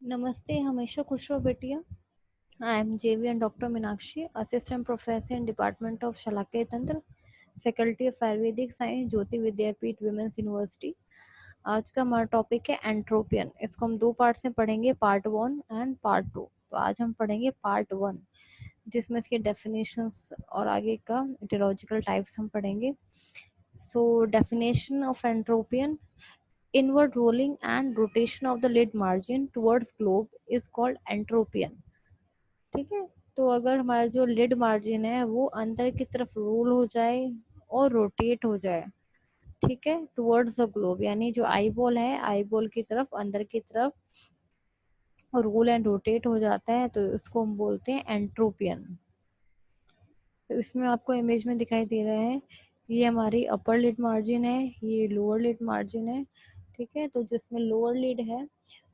नमस्ते, हमेशा खुश रहो बेटिया। आई एम जेवी and doctor Meenakshi, assistant professor in department of Shalakya Tantra, faculty of Ayurvedic science, Jyoti Vidyapeeth women's university. आज का हमारा टॉपिक है एंट्रोपियन। इसको हम दो पार्ट से पढ़ेंगे, पार्ट 1 एंड पार्ट 2। तो आज हम पढ़ेंगे पार्ट 1, जिसमें इसके डेफिनेशंस और आगे का इटियोलॉजिकल टाइप्स हम पढ़ेंगे। So definition of entropion: inward rolling and rotation of the lid margin towards globe is called entropion। ठीक है, तो अगर हमारा जो लिड मार्जिन है वो अंदर की तरफ रोल हो जाए और रोटेट हो जाए, ठीक है, टुवर्ड्स द ग्लोब, यानी जो आई बॉल है, आई बॉल की तरफ अंदर की तरफ रोल एंड रोटेट हो जाता है, तो इसको हम बोलते हैं एंट्रोपियन। तो इसमें आपको इमेज में दिखाई दे रहा है, ये हमारी अपर लिड मार्जिन है, ये लोअर लिड मार्जिन है। ठीक है, तो जिसमें लोअर लिड है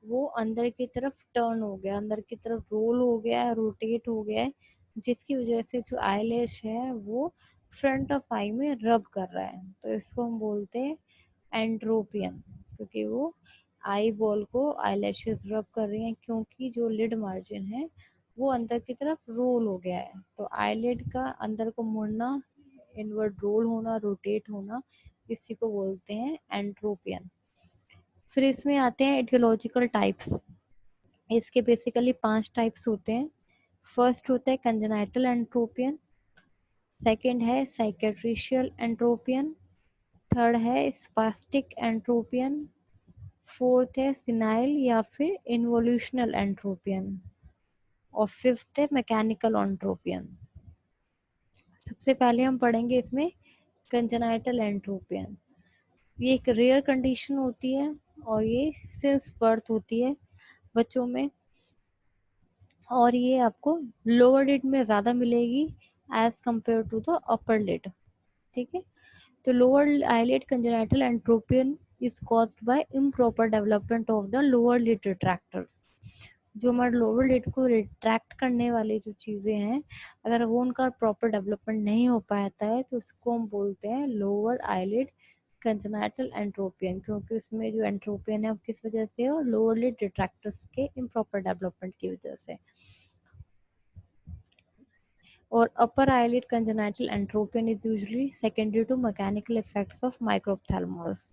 वो अंदर की तरफ टर्न हो गया, अंदर की तरफ रोल हो गया है, रोटेट हो गया है, जिसकी वजह से जो आईलैश है वो फ्रंट ऑफ आई में रब कर रहा है, तो इसको हम बोलते हैं एंट्रोपियन। क्योंकि वो आई बॉल को आईलैशेस रब कर रही हैं, क्योंकि जो लिड मार्जिन है वो अंदर की तरफ रोल हो गया है। तो आईलिड का अंदर को मुड़ना, इनवर्ड रोल होना, रोटेट होना, इसी को बोलते हैं एंट्रोपियन। फिर इसमें आते हैं एटियोलॉजिकल टाइप्स। इसके बेसिकली 5 टाइप्स होते हैं। फर्स्ट होता है कंजेनाइटल एंट्रोपियन, सेकंड है साइकेट्रिशियल एंट्रोपियन, थर्ड है स्पास्टिक एंट्रोपियन, फोर्थ है सिनाइल या फिर इन्वोल्यूशनल एंट्रोपियन, और फिफ्थ है मैकेनिकल एंट्रोपियन। सबसे पहले हम पढ़ेंगे इसमें कंजेनाइटल एंट्रोपियन। ये एक रेयर कंडीशन होती है और ये सिंस बर्थ होती है बच्चों में, और ये आपको लोअर लिड में ज़्यादा मिलेगी as compare to the upper lid. ठीक है, तो lower eyelid congenital entropion is caused by improper development of the lower lid retractors. जो हमारे लोअर लिड को रिट्रैक्ट करने वाली जो चीज़ें हैं, अगर वो उनका प्रॉपर डेवलपमेंट नहीं हो पाता है तो उसको हम बोलते हैं लोअर आईलिड कंजेनाइटल एंट्रोपियन, क्योंकि उसमें जो एंट्रोपियन है वो किस वजह से है, और लोअर लिड रिट्रैक्टर्स के इम्प्रॉपर डेवलपमेंट की वजह से। और अपर eyelid congenital entropion is usually secondary to mechanical effects of microphthalmos।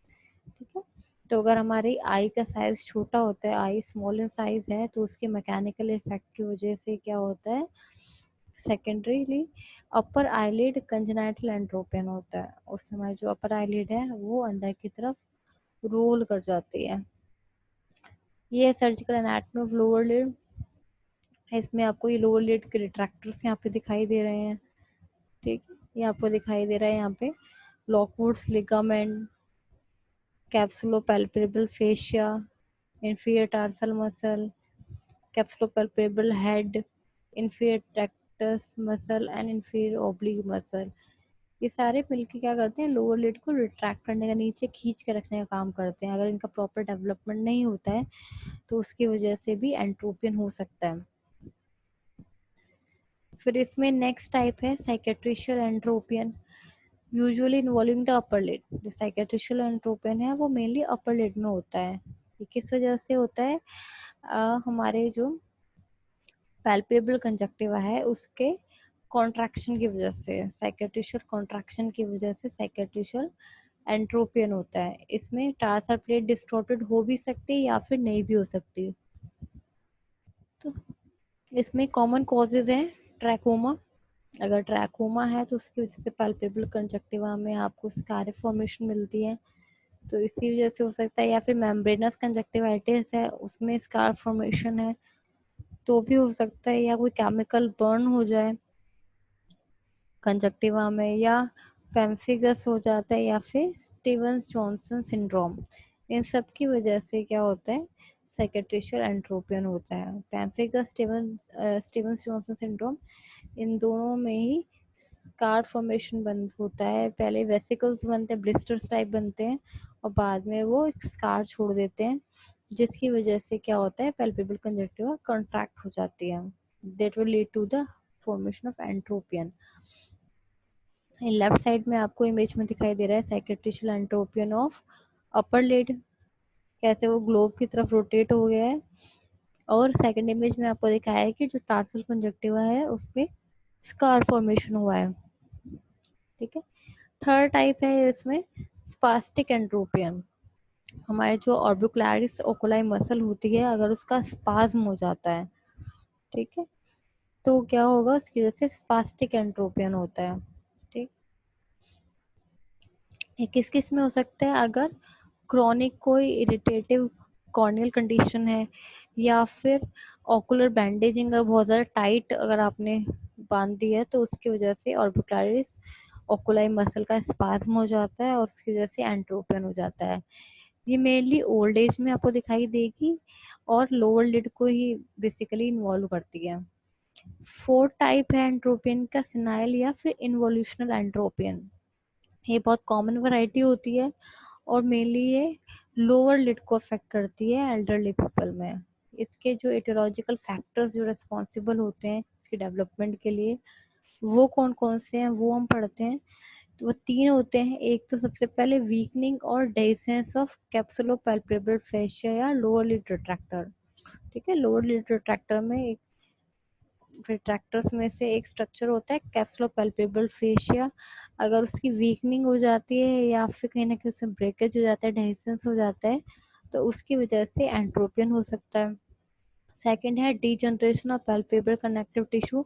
ठीक है, तो अगर हमारी आई का साइज छोटा होता है, आई स्मॉल इन साइज है, तो उसके मैकेनिकल इफेक्ट की वजह से क्या होता है, सेकेंडरीली अपर आईलिड कंजेनाइटल एंट्रोपियन होता है। उस समय जो अपर आईलिड है वो अंदर की तरफ रोल कर जाती है। ये surgical anatomy of lower lid. इसमें आपको ये लोअर लिड के रिट्रैक्टर्स यहाँ पे दिखाई दे रहे हैं। ठीक है, ये आपको दिखाई दे रहा है यहाँ पे Lockwood's ligament, capsulopalpebral fascia, inferior tarsal muscle, capsulopalpebral head, inferior tractus muscle and inferior oblique muscle। ये सारे मिलके क्या करते हैं, लोअर लिड को रिट्रैक्ट करने का, नीचे खींच के रखने का काम करते हैं। अगर इनका प्रॉपर डेवलपमेंट नहीं होता है तो उसकी वजह से भी एंट्रोपियन हो सकता है। फिर इसमें नेक्स्ट टाइप है cicatricial entropion, usually involving the upper lid. जो साइकेट्रिशियल एंट्रोपियन है वो मेनली अपर लिड में होता है। ये किस वजह से होता है, हमारे जो पैल्पेबल कंजक्टिवा है उसके कॉन्ट्रैक्शन की वजह से, साइकेट्रिशियल कॉन्ट्रैक्शन की वजह से साइकेट्रिशियल एंट्रोपियन होता है। इसमें टार्सल प्लेट डिस्टॉर्टेड हो भी सकती है या फिर नहीं भी हो सकती। तो इसमें कॉमन कॉजेज हैं ट्रैकोमा। अगर ट्रैकोमा है तो उसकी वजह से पैल्पेबल कंजक्टिवा में आपको स्कार फॉर्मेशन मिलती है, तो इसी वजह से हो सकता है। या फिर मेम्ब्रेनस कंजक्टिवाइटिस है, उसमें स्कार फॉर्मेशन है तो भी हो सकता है। या कोई केमिकल बर्न हो जाए कंजक्टिवा में, या पेम्फिगस हो जाता है, या फिर स्टीवंस जॉनसन सिंड्रोम, इन सब की वजह से क्या होता है, साइकेट्रिशियल एंट्रोपियन होता है। पेम्फिगस स्टीवंस जॉनसन सिंड्रोम, इन दोनों में ही स्कार फॉर्मेशन बंद होता है। पहले वेसिकल्स बनते हैं, ब्लिस्टर्स टाइप बनते हैं, और बाद में वो स्कार छोड़ देते हैं, जिसकी वजह से क्या होता है, पैल्पेबल कंजक्टिवा कॉन्ट्रैक्ट हो जाती है। That will lead to the formation of entropion. Left side में आपको इमेज में दिखाई दे रहा है cicatricial entropion of upper lid, कैसे वो ग्लोब की तरफ रोटेट हो गया है। और सेकंड इमेज में आपको दिखाया है कि जो टार्सल कंजक्टिवा है उसमें स्कार फॉर्मेशन हुआ है। ठीक है। थर्ड टाइप है इसमें स्पास्टिक एंट्रोपियन। हमारे जो ऑर्बिकुलरिस ओकुलाई मसल होती है, अगर उसका स्पाज्म हो जाता है, ठीक है, तो क्या होगा, उसकी वजह से स्पास्टिक एंट्रोपियन होता है। ठीक। ये किस किस में हो सकता है, अगर क्रॉनिक कोई इरिटेटिव कॉर्नियल कंडीशन है, या फिर ओकुलर बैंडेजिंग अगर बहुत ज़्यादा टाइट अगर आपने बांध दी है, तो उसकी वजह से ऑर्बिकुलरिस ओकुलाई मसल का स्पाज्म हो जाता है और उसकी वजह से एंट्रोपियन हो जाता है। ये मेनली ओल्ड एज में आपको दिखाई देगी और लोअर लिड को ही बेसिकली इन्वॉल्व करती है। फोर्थ टाइप है एंट्रोपियन का सिनाइल या फिर इन्वोल्यूशनल एंट्रोपियन। ये बहुत कॉमन वैरायटी होती है और मेनली ये लोअर लिड को अफेक्ट करती है एल्डरली पीपल में। इसके जो एटियोलॉजिकल फैक्टर्स जो रिस्पॉन्सिबल होते हैं इसके डेवलपमेंट के लिए, वो कौन कौन से हैं वो हम पढ़ते हैं। तो वो तीन होते हैं। एक तो सबसे पहले वीकनिंग और डेसेंस ऑफ कैप्सुलोपैल्पेब्रल फेशिया या लोअर लिड रिट्रैक्टर। ठीक है। लोअर लिड रिट्रैक्टर में एक रिट्रैक्टर्स में से एक स्ट्रक्चर होता है कैप्सुलोपैल्पेब्रल फेशिया। अगर उसकी वीकनिंग हो जाती है या फिर कहीं ना कहीं उसमें ब्रेकेज हो जाता है, डेहिसेंस हो जाता है, तो उसकी वजह से एंट्रोपियन हो सकता है। सेकंड है degeneration of palpebral connective tissue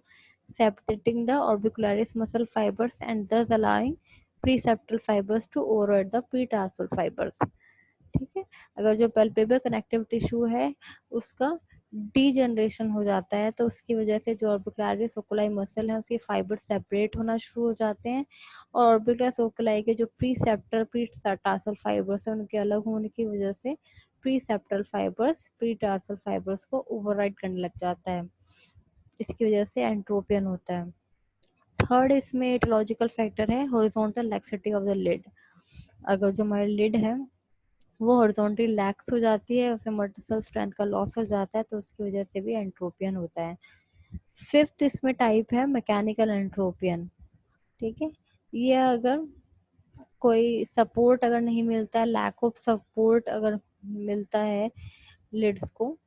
separating the orbicularis muscle fibers and thus allowing preseptal fibers to override the pretarsal fibers। ठीक है। अगर जो पल्पेबल कनेक्टिव टिश्यू है उसका डीजनरेशन हो जाता है, तो उसकी वजह से जो ऑर्बिकुलरिस ओकुलाई मसल है उसके फाइबर सेपरेट होना शुरू हो जाते हैं, और ऑर्बिकुलरिस ओकुलाई के जो प्रीसेप्टर प्रीटार्सल फाइबर्स है उनके अलग होने की वजह से प्रीसेप्टल फाइबर्स प्रीटार्सल फाइबर्स को ओवरराइड करने लग जाता है। इसकी वजह से एंट्रोपियन होता है। थर्ड इसमें एटोलॉजिकल फैक्टर है horizontal laxity of the lid. अगर जो हमारी लिड है वो हॉरिजॉन्टली लैक्स हो जाती है, उसे मसल स्ट्रेंथ का लॉस हो जाता है, तो उसकी वजह से भी एंट्रोपियन होता है। फिफ्थ इसमें टाइप है मैकेनिकल एंट्रोपियन। ठीक है। ये अगर कोई सपोर्ट अगर नहीं मिलता है, लैक ऑफ सपोर्ट अगर मिलता है लिड्स को,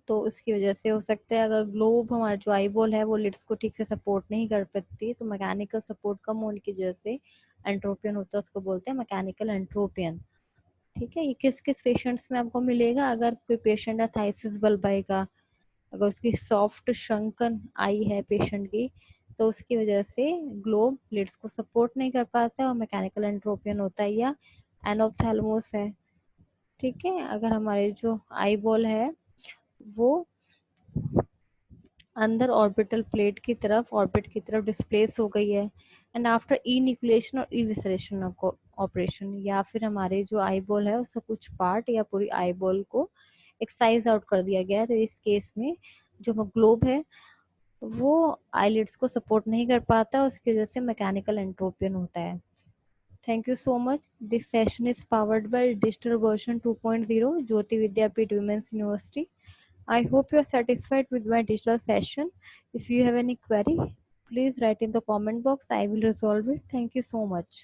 तो उसकी वजह से हो सकता है। अगर ग्लोब हमारा जो आई बॉल है वो लिड्स को ठीक से सपोर्ट नहीं कर पाती, तो मैकेनिकल सपोर्ट कम होने की वजह से एंट्रोपियन होता है, उसको बोलते हैं मैकेनिकल एंट्रोपियन। ठीक है। ये किस किस पेशेंट्स में आपको मिलेगा, अगर कोई पेशेंट है थाइसिस बल्बाई का, अगर उसकी सॉफ्ट शंकन आई है पेशेंट की, तो उसकी वजह से ग्लोब लिड्स को सपोर्ट नहीं कर पाता है और मैकेनिकल एंट्रोपियन होता है। या एनोप्थेल्मोस है, ठीक है, अगर हमारे जो आई बॉल है वो अंदर ऑर्बिटल प्लेट की तरफ ऑर्बिट की तरफ डिस्प्लेस हो गई है, एंड आफ्टर इनिकुलेशन और इविसरेशन ऑपरेशन, या फिर हमारे जो आई बॉल है उसका कुछ पार्ट या पूरी आई बॉल को एक्साइज आउट कर दिया गया है, तो इस केस में जो ग्लोब है वो आईलिड्स को सपोर्ट नहीं कर पाता, उसकी वजह से मैकेनिकल एंट्रोपियन होता है। Thank you so much. This session is powered by digital version 2.0 Jyoti Vidyapeeth women's university. I hope you are satisfied with my digital session. If you have any query, please write in the comment box. I will resolve it. Thank you so much.